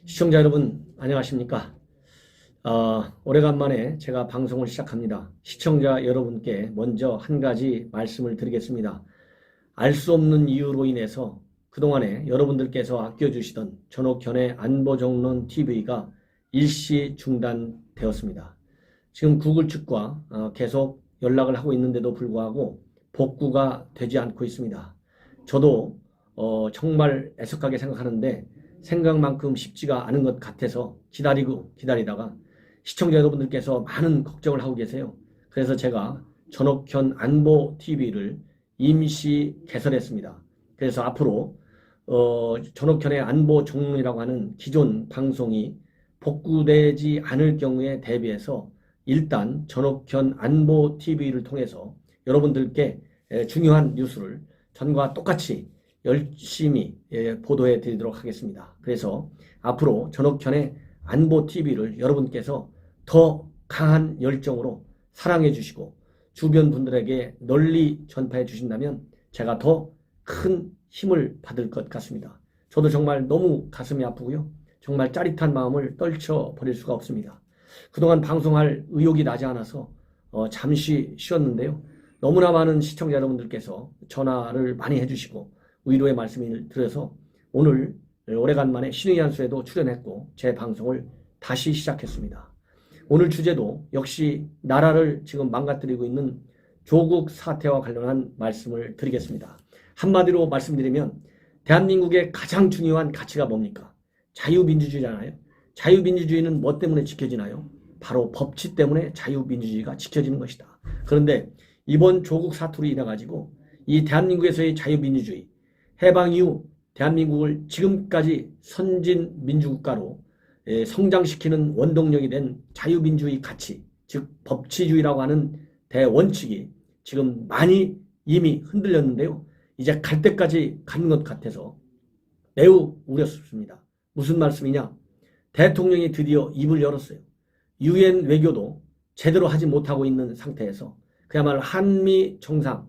시청자 여러분 안녕하십니까? 오래간만에 제가 방송을 시작합니다. 시청자 여러분께 먼저 한 가지 말씀을 드리겠습니다. 알 수 없는 이유로 인해서 그동안에 여러분들께서 아껴주시던 전옥현의 안보정론 TV가 일시 중단되었습니다. 지금 구글 측과 계속 연락을 하고 있는데도 불구하고 복구가 되지 않고 있습니다. 저도 정말 애석하게 생각하는데 생각만큼 쉽지가 않은 것 같아서 기다리다가 시청자 여러분들께서 많은 걱정을 하고 계세요. 그래서 제가 전옥현 안보TV를 임시 개설했습니다. 그래서 앞으로 전옥현의 안보정론이라고 하는 기존 방송이 복구되지 않을 경우에 대비해서 일단 전옥현 안보TV를 통해서 여러분들께 중요한 뉴스를 전과 똑같이 열심히 보도해 드리도록 하겠습니다. 그래서 앞으로 전옥현의 안보TV를 여러분께서 더 강한 열정으로 사랑해 주시고 주변 분들에게 널리 전파해 주신다면 제가 더 큰 힘을 받을 것 같습니다. 저도 정말 너무 가슴이 아프고요. 정말 짜릿한 마음을 떨쳐버릴 수가 없습니다. 그동안 방송할 의욕이 나지 않아서 잠시 쉬었는데요. 너무나 많은 시청자 여러분들께서 전화를 많이 해주시고 위로의 말씀을 드려서 오늘 오래간만에 신의 한 수에도 출연했고 제 방송을 다시 시작했습니다. 오늘 주제도 역시 나라를 지금 망가뜨리고 있는 조국 사태와 관련한 말씀을 드리겠습니다. 한마디로 말씀드리면 대한민국의 가장 중요한 가치가 뭡니까? 자유민주주의잖아요. 자유민주주의는 뭐 때문에 지켜지나요? 바로 법치 때문에 자유민주주의가 지켜지는 것이다. 그런데 이번 조국 사투로 인해 가지고 이 대한민국에서의 자유민주주의, 해방 이후 대한민국을 지금까지 선진 민주국가로 성장시키는 원동력이 된 자유민주주의 가치, 즉 법치주의라고 하는 대원칙이 지금 많이 이미 흔들렸는데요. 이제 갈 때까지 간 것 같아서 매우 우려스럽습니다. 무슨 말씀이냐? 대통령이 드디어 입을 열었어요. 유엔 외교도 제대로 하지 못하고 있는 상태에서 그야말로 한미 정상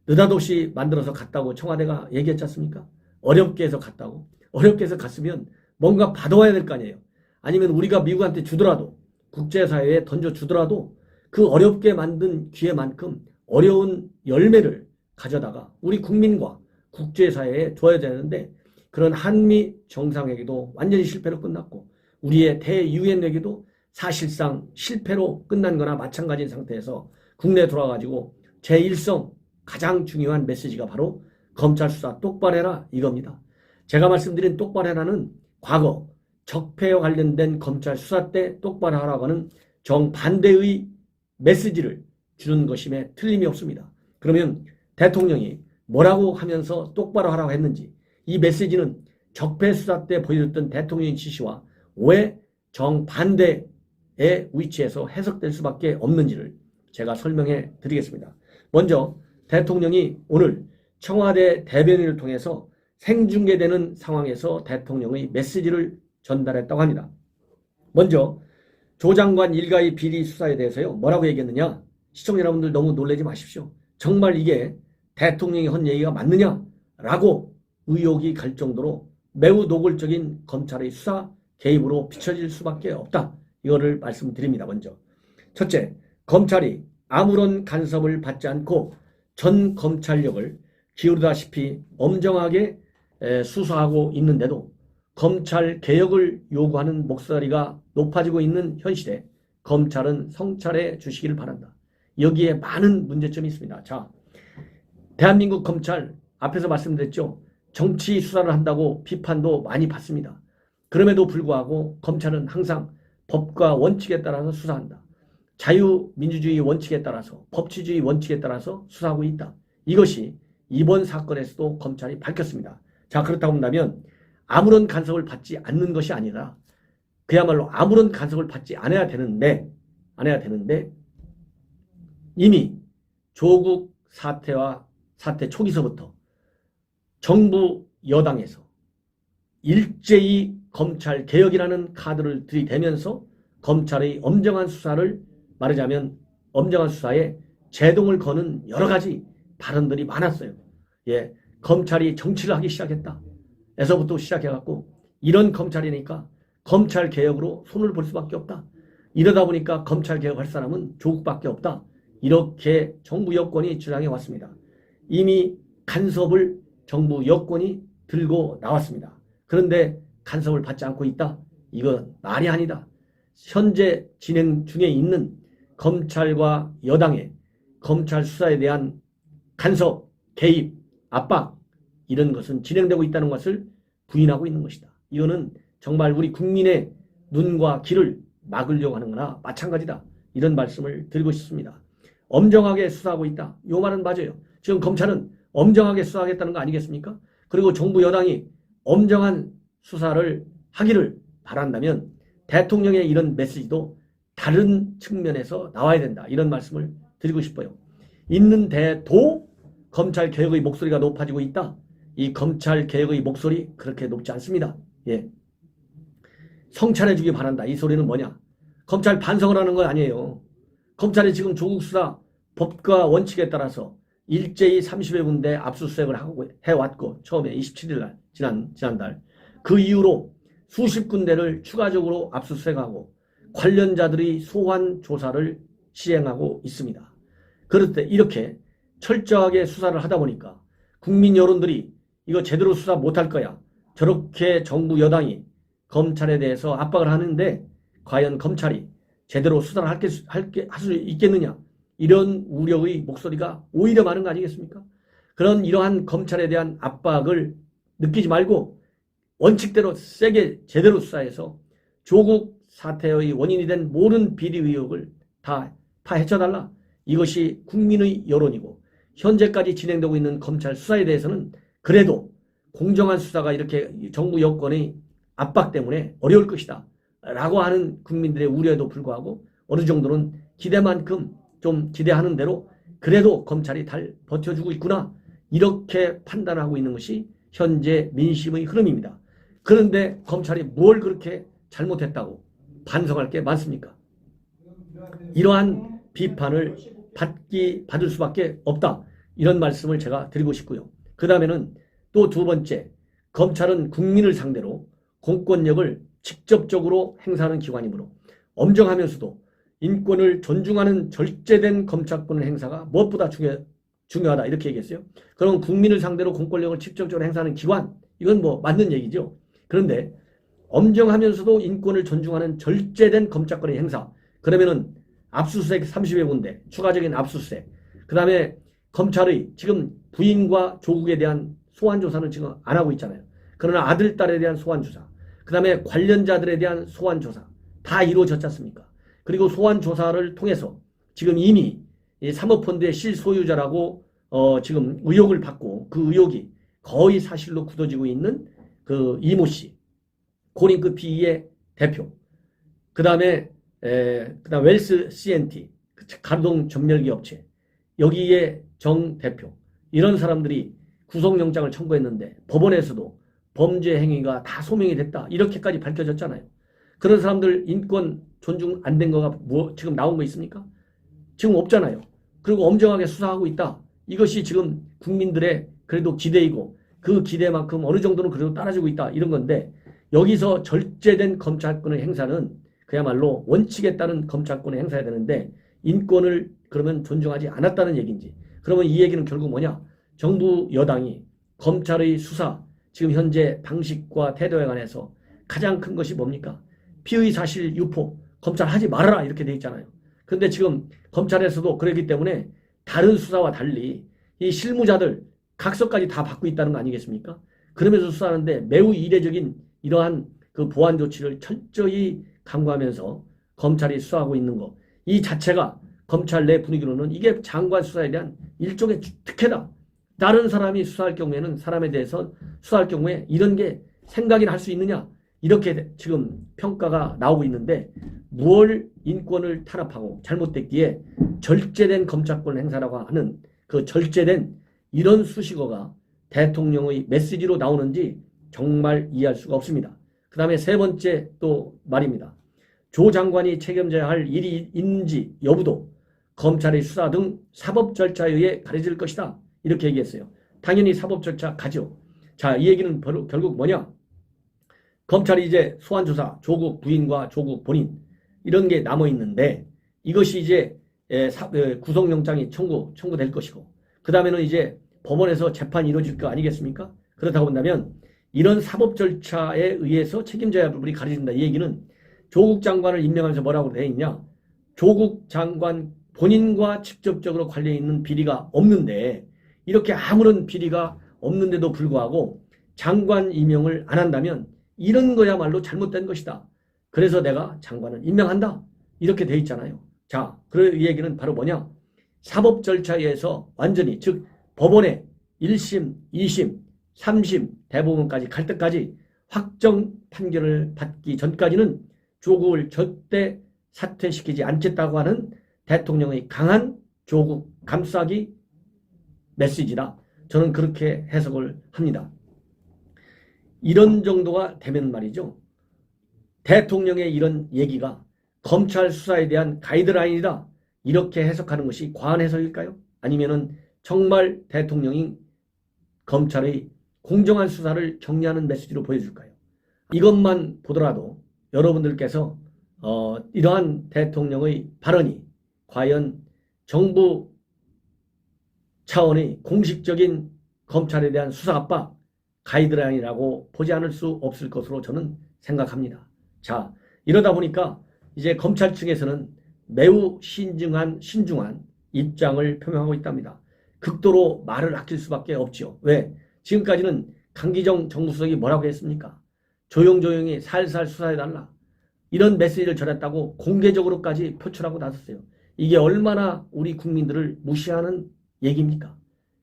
느닷없이 만들어서 갔다고 청와대가 얘기했지 않습니까? 어렵게 해서 갔다고. 어렵게 해서 갔으면 뭔가 받아와야 될 거 아니에요. 아니면 우리가 미국한테 주더라도 국제사회에 던져주더라도 그 어렵게 만든 기회만큼 어려운 열매를 가져다가 우리 국민과 국제사회에 줘야 되는데 그런 한미 정상회의도 완전히 실패로 끝났고 우리의 대유엔 외교도 사실상 실패로 끝난 거나 마찬가지인 상태에서 국내에 돌아가지고 제1성 가장 중요한 메시지가 바로 검찰 수사 똑바로 해라 이겁니다. 제가 말씀드린 똑바로 해라는 과거 적폐와 관련된 검찰 수사 때 똑바로 하라고 하는 정반대의 메시지를 주는 것임에 틀림이 없습니다. 그러면 대통령이 뭐라고 하면서 똑바로 하라고 했는지 이 메시지는 적폐 수사 때 보여줬던 대통령의 지시와 왜 정반대의 위치에서 해석될 수밖에 없는지를 제가 설명해 드리겠습니다. 먼저 대통령이 오늘 청와대 대변인을 통해서 생중계되는 상황에서 대통령의 메시지를 전달했다고 합니다. 먼저 조 장관 일가의 비리 수사에 대해서요. 뭐라고 얘기했느냐? 시청자 여러분들 너무 놀라지 마십시오. 정말 이게 대통령이 한 얘기가 맞느냐라고 의혹이 갈 정도로 매우 노골적인 검찰의 수사 개입으로 비춰질 수밖에 없다. 이거를 말씀드립니다. 먼저 첫째, 검찰이 아무런 간섭을 받지 않고 전 검찰력을 기울다시피 엄정하게 수사하고 있는데도 검찰 개혁을 요구하는 목소리가 높아지고 있는 현실에 검찰은 성찰해 주시기를 바란다. 여기에 많은 문제점이 있습니다. 자, 대한민국 검찰 앞에서 말씀드렸죠. 정치 수사를 한다고 비판도 많이 받습니다. 그럼에도 불구하고 검찰은 항상 법과 원칙에 따라서 수사한다. 자유민주주의 원칙에 따라서 법치주의 원칙에 따라서 수사하고 있다. 이것이 이번 사건에서도 검찰이 밝혔습니다. 자, 그렇다고 한다면 아무런 간섭을 받지 않는 것이 아니라 그야말로 아무런 간섭을 받지 않아야 되는데 이미 조국 사태 초기서부터 정부 여당에서 일제히 검찰 개혁이라는 카드를 들이대면서 검찰의 엄정한 수사를 말하자면 엄정한 수사에 제동을 거는 여러 가지 발언들이 많았어요. 검찰이 정치를 하기 시작했다. 에서부터 시작해갖고 이런 검찰이니까 검찰 개혁으로 손을 볼 수밖에 없다. 이러다 보니까 검찰 개혁할 사람은 조국밖에 없다. 이렇게 정부 여권이 주장해 왔습니다. 이미 간섭을 정부 여권이 들고 나왔습니다. 그런데 간섭을 받지 않고 있다? 이건 말이 아니다. 현재 진행 중에 있는 검찰과 여당의 검찰 수사에 대한 간섭, 개입, 압박 이런 것은 진행되고 있다는 것을 부인하고 있는 것이다. 이거는 정말 우리 국민의 눈과 귀를 막으려고 하는 거나 마찬가지다. 이런 말씀을 드리고 싶습니다. 엄정하게 수사하고 있다. 이 말은 맞아요. 지금 검찰은 엄정하게 수사하겠다는 거 아니겠습니까? 그리고 정부 여당이 엄정한 수사를 하기를 바란다면 대통령의 이런 메시지도 다른 측면에서 나와야 된다. 이런 말씀을 드리고 싶어요. 있는데도 검찰 개혁의 목소리가 높아지고 있다. 이 검찰 개혁의 목소리 그렇게 높지 않습니다. 예. 성찰해주기 바란다. 이 소리는 뭐냐? 검찰 반성을 하는 건 아니에요. 검찰이 지금 조국 수사 법과 원칙에 따라서 일제히 30여 군데 압수수색을 하고 해왔고 처음에 27일 날 지난달 그 이후로 수십 군데를 추가적으로 압수수색하고 관련자들이 소환 조사를 시행하고 있습니다. 그럴 때 이렇게 철저하게 수사를 하다 보니까 국민 여론들이 이거 제대로 수사 못할 거야. 저렇게 정부 여당이 검찰에 대해서 압박을 하는데 과연 검찰이 제대로 수사를 할 수 있겠느냐. 이런 우려의 목소리가 오히려 많은 거 아니겠습니까? 그런 이러한 검찰에 대한 압박을 느끼지 말고 원칙대로 세게 제대로 수사해서 조국 사태의 원인이 된 모든 비리 의혹을 다 파헤쳐달라. 이것이 국민의 여론이고 현재까지 진행되고 있는 검찰 수사에 대해서는 그래도 공정한 수사가 이렇게 정부 여건의 압박 때문에 어려울 것이다 라고 하는 국민들의 우려에도 불구하고 어느 정도는 기대만큼 좀 기대하는 대로 그래도 검찰이 잘 버텨주고 있구나 이렇게 판단하고 있는 것이 현재 민심의 흐름입니다. 그런데 검찰이 뭘 그렇게 잘못했다고 반성할 게 많습니까? 이러한 비판을 받을 수밖에 없다. 이런 말씀을 제가 드리고 싶고요. 그 다음에는 또 두 번째, 검찰은 국민을 상대로 공권력을 직접적으로 행사하는 기관이므로 엄정하면서도 인권을 존중하는 절제된 검찰권 행사가 무엇보다 중요하다 이렇게 얘기했어요. 그럼 국민을 상대로 공권력을 직접적으로 행사하는 기관 이건 뭐 맞는 얘기죠. 그런데 엄정하면서도 인권을 존중하는 절제된 검찰권의 행사 그러면은 압수수색 30여 군데 추가적인 압수수색 그 다음에 검찰의 지금 부인과 조국에 대한 소환조사는 지금 안 하고 있잖아요. 그러나 아들, 딸에 대한 소환조사 그 다음에 관련자들에 대한 소환조사 다 이루어졌지 않습니까? 그리고 소환조사를 통해서 지금 이미 사모펀드의 실소유자라고 지금 의혹을 받고 그 의혹이 거의 사실로 굳어지고 있는 그 이모 씨, 고링크 PE의 대표, 그 다음에 웰스 CNT, 가동 전멸기 업체, 여기에 정 대표, 이런 사람들이 구속영장을 청구했는데 법원에서도 범죄 행위가 다 소명이 됐다. 이렇게까지 밝혀졌잖아요. 그런 사람들 인권 존중 안 된 거가 뭐 지금 나온 거 있습니까? 지금 없잖아요. 그리고 엄정하게 수사하고 있다. 이것이 지금 국민들의 그래도 기대이고 그 기대만큼 어느 정도는 그래도 따라주고 있다. 이런 건데 여기서 절제된 검찰권의 행사는 그야말로 원칙에 따른 검찰권의 행사해야 되는데 인권을 그러면 존중하지 않았다는 얘기인지 그러면 이 얘기는 결국 뭐냐? 정부 여당이 검찰의 수사 지금 현재 방식과 태도에 관해서 가장 큰 것이 뭡니까? 피의 사실 유포 검찰 하지 말아라 이렇게 돼 있잖아요. 그런데 지금 검찰에서도 그러기 때문에 다른 수사와 달리 이 실무자들 각서까지 다 받고 있다는 거 아니겠습니까? 그러면서 수사하는데 매우 이례적인 이러한 그 보안 조치를 철저히 강구하면서 검찰이 수사하고 있는 거. 이 자체가 검찰 내 분위기로는 이게 장관 수사에 대한 일종의 특혜다. 다른 사람이 수사할 경우에는 사람에 대해서 수사할 경우에 이런 게 생각이나 할 수 있느냐. 이렇게 지금 평가가 나오고 있는데 무얼 인권을 탄압하고 잘못됐기에 절제된 검찰권 행사라고 하는 그 절제된 이런 수식어가 대통령의 메시지로 나오는지 정말 이해할 수가 없습니다. 그 다음에 세 번째 또 말입니다. 조 장관이 책임져야 할 일이 있는지 여부도 검찰의 수사 등 사법 절차에 의해 가려질 것이다. 이렇게 얘기했어요. 당연히 사법 절차 가죠. 자, 이 얘기는 결국 뭐냐? 검찰이 이제 소환조사, 조국 부인과 조국 본인 이런 게 남아 있는데 이것이 이제 구속영장이 청구될 것이고 그 다음에는 이제 법원에서 재판이 이루어질 거 아니겠습니까? 그렇다고 본다면 이런 사법 절차에 의해서 책임져야 할 부분이 가려진다. 이 얘기는 조국 장관을 임명하면서 뭐라고 되어 있냐? 조국 장관 본인과 직접적으로 관련 있는 비리가 없는데 이렇게 아무런 비리가 없는데도 불구하고 장관 임명을 안 한다면 이런 거야말로 잘못된 것이다. 그래서 내가 장관을 임명한다. 이렇게 돼 있잖아요. 자, 그 얘기는 바로 뭐냐? 사법 절차에서 완전히 즉 법원의 1심, 2심, 3심, 대법원까지 갈 때까지 확정 판결을 받기 전까지는 조국을 절대 사퇴시키지 않겠다고 하는 대통령의 강한 조국 감싸기 메시지라 저는 그렇게 해석을 합니다. 이런 정도가 되면 말이죠. 대통령의 이런 얘기가 검찰 수사에 대한 가이드라인이다. 이렇게 해석하는 것이 과한 해석일까요? 아니면은 정말 대통령이 검찰의 공정한 수사를 정리하는 메시지로 보여줄까요? 이것만 보더라도 여러분들께서 이러한 대통령의 발언이 과연 정부 차원의 공식적인 검찰에 대한 수사 압박 가이드라인이라고 보지 않을 수 없을 것으로 저는 생각합니다. 자, 이러다 보니까 이제 검찰 측에서는 매우 신중한 입장을 표명하고 있답니다. 극도로 말을 아낄 수밖에 없죠. 왜? 지금까지는 강기정 정무수석이 뭐라고 했습니까? 조용조용히 살살 수사해달라. 이런 메시지를 전했다고 공개적으로까지 표출하고 나섰어요. 이게 얼마나 우리 국민들을 무시하는 얘기입니까?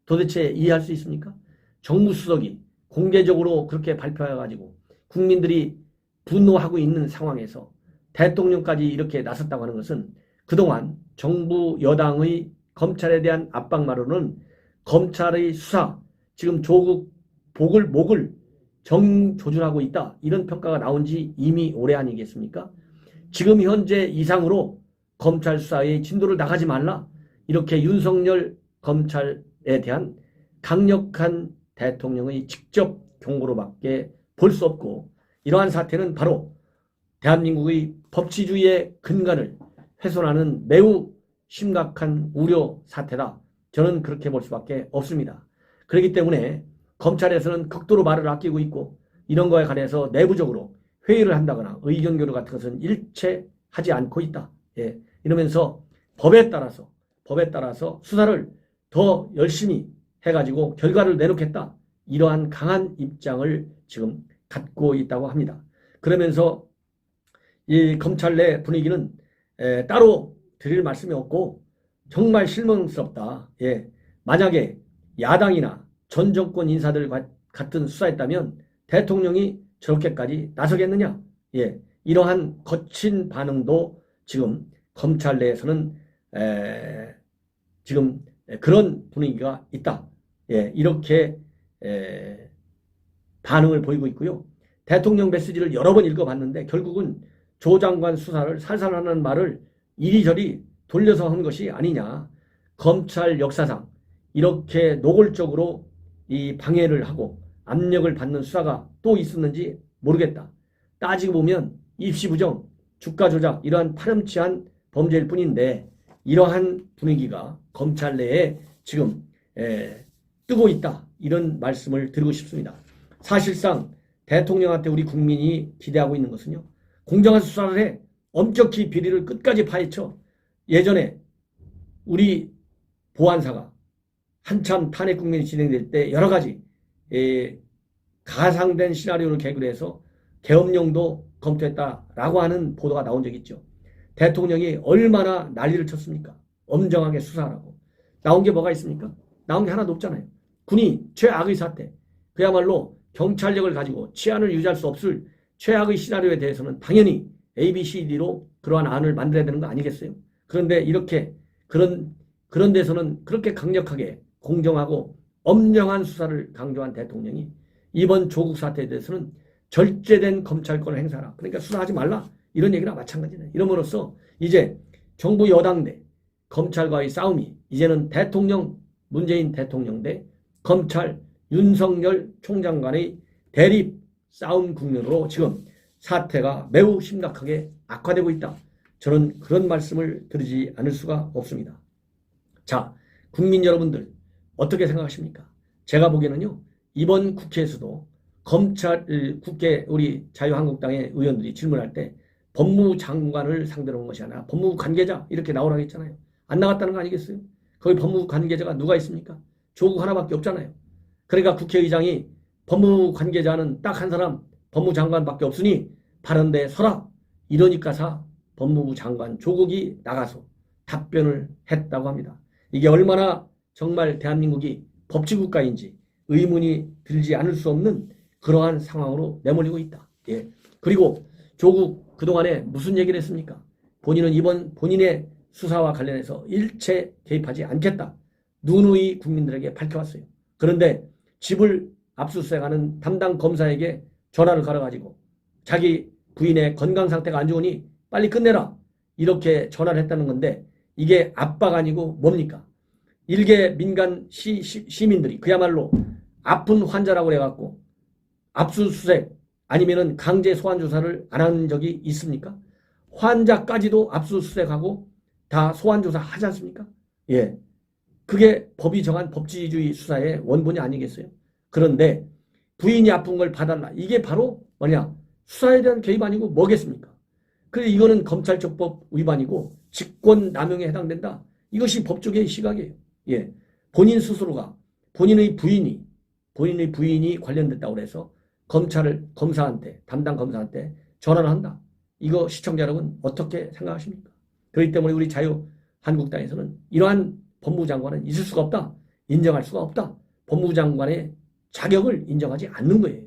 도대체 이해할 수 있습니까? 정무수석이 공개적으로 그렇게 발표해가지고 국민들이 분노하고 있는 상황에서 대통령까지 이렇게 나섰다고 하는 것은 그동안 정부 여당의 검찰에 대한 압박만으로는 검찰의 수사, 지금 조국 목을 정조준하고 있다. 이런 평가가 나온 지 이미 오래 아니겠습니까? 지금 현재 이상으로 검찰 수사의 진도를 나가지 말라. 이렇게 윤석열 검찰에 대한 강력한 대통령의 직접 경고로밖에 볼 수 없고 이러한 사태는 바로 대한민국의 법치주의의 근간을 훼손하는 매우 심각한 우려 사태다. 저는 그렇게 볼 수밖에 없습니다. 그렇기 때문에 검찰에서는 극도로 말을 아끼고 있고 이런 거에 관해서 내부적으로 회의를 한다거나 의견 교류 같은 것은 일체 하지 않고 있다. 예. 이러면서 법에 따라서 수사를 더 열심히 해가지고 결과를 내놓겠다. 이러한 강한 입장을 지금 갖고 있다고 합니다. 그러면서 이 검찰 내 분위기는 따로 드릴 말씀이 없고 정말 실망스럽다. 예. 만약에 야당이나 전 정권 인사들 같은 수사했다면 대통령이 저렇게까지 나서겠느냐? 예. 이러한 거친 반응도 지금 검찰 내에서는 지금 그런 분위기가 있다. 예. 이렇게 반응을 보이고 있고요. 대통령 메시지를 여러 번 읽어봤는데 결국은 조 장관 수사를 살살하는 말을 이리저리 돌려서 한 것이 아니냐. 검찰 역사상 이렇게 노골적으로 이 방해를 하고 압력을 받는 수사가 또 있었는지 모르겠다. 따지고 보면 입시부정, 주가 조작 이러한 파렴치한 범죄일 뿐인데 이러한 분위기가 검찰 내에 지금 뜨고 있다. 이런 말씀을 드리고 싶습니다. 사실상 대통령한테 우리 국민이 기대하고 있는 것은요. 공정한 수사를 해 엄격히 비리를 끝까지 파헤쳐 예전에 우리 보안사가 한참 탄핵 국면이 진행될 때 여러 가지 가상된 시나리오를 계기로 해서 계엄령도 검토했다라고 하는 보도가 나온 적이 있죠. 대통령이 얼마나 난리를 쳤습니까? 엄정하게 수사하라고. 나온 게 뭐가 있습니까? 나온 게 하나도 없잖아요. 군이 최악의 사태, 그야말로 경찰력을 가지고 치안을 유지할 수 없을 최악의 시나리오에 대해서는 당연히 A, B, C, D로 그러한 안을 만들어야 되는 거 아니겠어요? 그런데 이렇게 그런 데서는 그렇게 강력하게 공정하고 엄정한 수사를 강조한 대통령이 이번 조국 사태에 대해서는 절제된 검찰권을 행사하라. 그러니까 수사하지 말라. 이런 얘기랑 마찬가지네. 이름으로써 이제 정부 여당 대 검찰과의 싸움이 이제는 대통령, 문재인 대통령 대 검찰, 윤석열 총장 간의 대립 싸움 국면으로 지금 사태가 매우 심각하게 악화되고 있다. 저는 그런 말씀을 드리지 않을 수가 없습니다. 자, 국민 여러분들 어떻게 생각하십니까? 제가 보기에는요, 이번 국회에서도 국회 우리 자유한국당의 의원들이 질문할 때 법무장관을 상대로 한 것이 아니라 법무부 관계자 이렇게 나오라고 했잖아요. 안 나갔다는 거 아니겠어요? 거기 법무부 관계자가 누가 있습니까? 조국 하나밖에 없잖아요. 그러니까 국회의장이 법무부 관계자는 딱 한 사람 법무장관밖에 없으니 발언대에 서라. 이러니까 법무부 장관 조국이 나가서 답변을 했다고 합니다. 이게 얼마나 정말 대한민국이 법치국가인지 의문이 들지 않을 수 없는 그러한 상황으로 내몰리고 있다. 예. 그리고 조국 그동안에 무슨 얘기를 했습니까? 본인은 이번 본인의 수사와 관련해서 일체 개입하지 않겠다. 누누이 국민들에게 밝혀왔어요. 그런데 집을 압수수색하는 담당 검사에게 전화를 걸어가지고 자기 부인의 건강 상태가 안 좋으니 빨리 끝내라. 이렇게 전화를 했다는 건데 이게 압박 아니고 뭡니까? 일개 민간 시민들이 그야말로 아픈 환자라고 해갖고 압수수색 아니면은 강제 소환조사를 안 한 적이 있습니까? 환자까지도 압수수색하고 다 소환조사 하지 않습니까? 예. 그게 법이 정한 법치주의 수사의 원본이 아니겠어요? 그런데 부인이 아픈 걸 봐달라. 이게 바로 뭐냐? 수사에 대한 개입 아니고 뭐겠습니까? 그래서 이거는 검찰청법 위반이고 직권남용에 해당된다. 이것이 법조계의 시각이에요. 예. 본인 스스로가 본인의 부인이 관련됐다고 해서 검사한테, 담당 검사한테 전화를 한다. 이거 시청자 여러분 어떻게 생각하십니까? 그렇기 때문에 우리 자유한국당에서는 이러한 법무장관은 있을 수가 없다. 인정할 수가 없다. 법무장관의 자격을 인정하지 않는 거예요.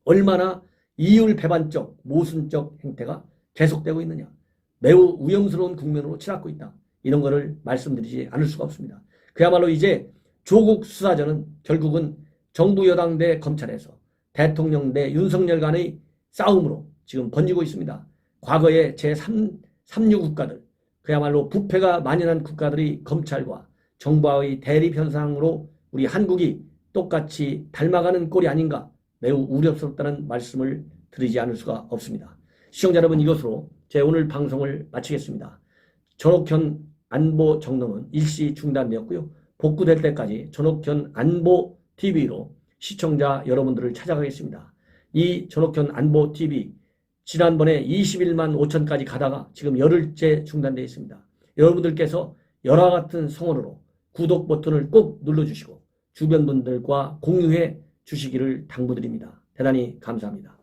얼마나 이율배반적, 모순적 행태가 계속되고 있느냐. 매우 위험스러운 국면으로 치닫고 있다. 이런 거를 말씀드리지 않을 수가 없습니다. 그야말로 이제 조국 수사전은 결국은 정부 여당 대 검찰에서 대통령 대 윤석열 간의 싸움으로 지금 번지고 있습니다. 과거에 제3류 국가들, 그야말로 부패가 만연한 국가들이 검찰과 정부와의 대립 현상으로 우리 한국이 똑같이 닮아가는 꼴이 아닌가 매우 우려스럽다는 말씀을 드리지 않을 수가 없습니다. 시청자 여러분, 이것으로 제 오늘 방송을 마치겠습니다. 전옥현 안보 정론은 일시 중단되었고요. 복구될 때까지 전옥현 안보 TV로 시청자 여러분들을 찾아가겠습니다. 이 전옥현 안보 TV 지난번에 21만 5천까지 가다가 지금 열흘째 중단되어 있습니다. 여러분들께서 열화 같은 성원으로 구독 버튼을 꼭 눌러주시고 주변 분들과 공유해 주시기를 당부드립니다. 대단히 감사합니다.